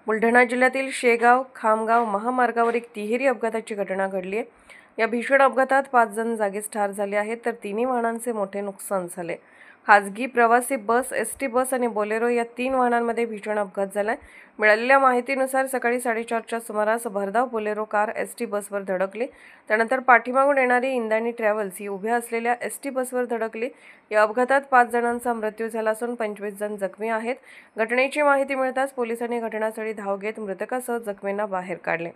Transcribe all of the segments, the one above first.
बुलढाणा जिल्ह्यातील शेगाव खामगाव महामार्गावर एक तिहेरी अपघाताची घटना घडली आहे। या भीषण अपघातात 5 जण जागीच ठार झाले आहेत, तर 3 वाहनांचे मोठे नुकसान झाले। खासगी प्रवासी बस, एसटी बस आणि बोलेरो या 3 वाहनांमध्ये भीषण अपघात झालाय। मिळालेल्या माहितीनुसार सकाळी 4:30च्या सुमारास भरधाव बोलेरो कार एसटी बसवर धडकली। त्यानंतर पाठीमागून येणारी इंदानी ट्रॅव्हल्स ही उभ्या असलेल्या एसटी बसवर धडकली। या अपघातात 5 जणांचा मृत्यू झाला असून 25 जण जखमी आहेत। घटनेची माहिती मिळताच पोलिसांनी घटनास्थळी धाव घेत मृतकासह जखमींना बाहेर काढले।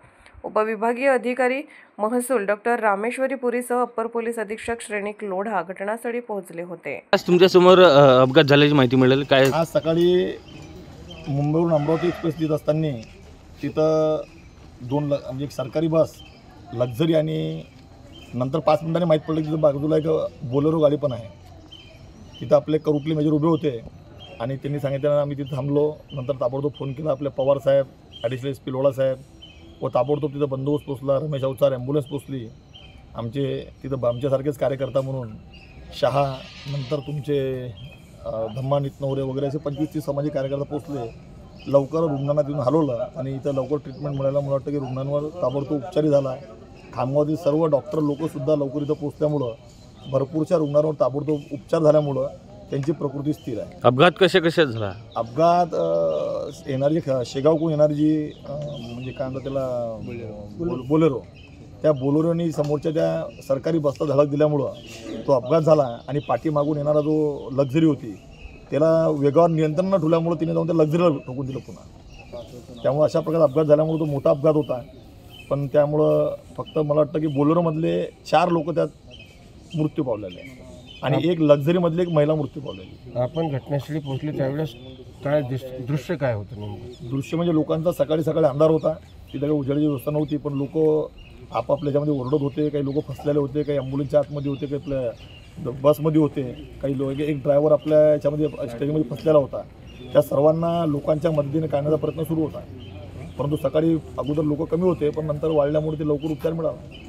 उपविभागीय अधिकारी महसूल डॉक्टर रामेश्वरी पुरीसह अप्पर पोलीस अधीक्षक श्रेणिक लोढा घटनास्थळी पोहोचले होते। आज तुमच्या समोर अपघात झाल्याची माहिती मिळाली काय? आज सकाळी मुंबईवरून अमरावती एक्सप्रेस येत असताना तिथं म्हणजे एक सरकारी बस लक्झरी आणि नंतर 5 मिनिटांनी माहीत पडलं की तिथं बाजूला एक बोलेरो गाडी पण आहे। तिथं आपले करुटले मेजर उभे होते आणि त्यांनी सांगितलं, आम्ही तिथं थांबलो। नंतर ताबडतोब फोन केला आपले पवार साहेब, ॲडिशनल एस पी लोढा साहेब व ताबडतोब तिथं बंदोबस्त पोचला। रमेश अवचार ॲम्ब्युलन्स पोचली। तिथं आमच्यासारखेच कार्यकर्ता म्हणून शहा, नंतर तुमचे धम्मा नितनवरे वगैरे असे 25-30 सामाजिक कार्यकर्ता पोचले। लवकर रुग्णांना तिथून हलवलं आणि इथं लवकर ट्रीटमेंट मिळायला मला वाटतं की रुग्णांवर ताबडतोब उपचारही झाला। खामगावातील सर्व डॉक्टर लोकसुद्धा लवकर इथं पोचल्यामुळं भरपूरशा रुग्णांवर ताबडतोब उपचार झाल्यामुळं त्यांची प्रकृती स्थिर आहे। अपघात कशा झाला? अपघात येणारी शेगावकडून येणारी जी म्हणजे काय म्हणतात त्याला बोलेरो, त्या बोलेरोनी समोरच्या त्या सरकारी बसला धडक दिल्यामुळं तो अपघात झाला आणि पाठीमागून येणारा जो लक्झरी होती त्याला वेगावर नियंत्रण न ठेवल्यामुळं तिने जाऊन त्या लक्झरीला ठोकून दिलं पुन्हा। त्यामुळे अशा प्रकारे अपघात झाल्यामुळे तो मोठा अपघात होता। पण त्यामुळं फक्त मला वाटतं की बोलेरोमधले 4 लोक त्यात मृत्यू पावलेले आहे आणि एक लक्झरीमधली एक महिला मृत्यू पावलेली। आपण घटनास्थळी पोहोचले त्यावेळेस काय दृश्य काय होतं नेमकं? दृश्य म्हणजे लोकांचा सकाळी अंधार होता, तिथे काही उजेडाची व्यवस्था नव्हती, पण लोक आपापल्या याच्यामध्ये ओरडत होते। काही लोक फसलेले होते, काही ॲम्ब्युलन्सच्या आतमध्ये होते, काही आपल्या बसमध्ये होते, काही लोक, एक ड्रायव्हर आपल्या याच्यामध्ये स्टेजमध्ये फसलेला होता। त्या सर्वांना लोकांच्या मदतीने काढण्याचा प्रयत्न सुरू होता, परंतु सकाळी अगोदर लोक कमी होते, पण नंतर वाढल्यामुळे ते लवकर उपचार मिळाला।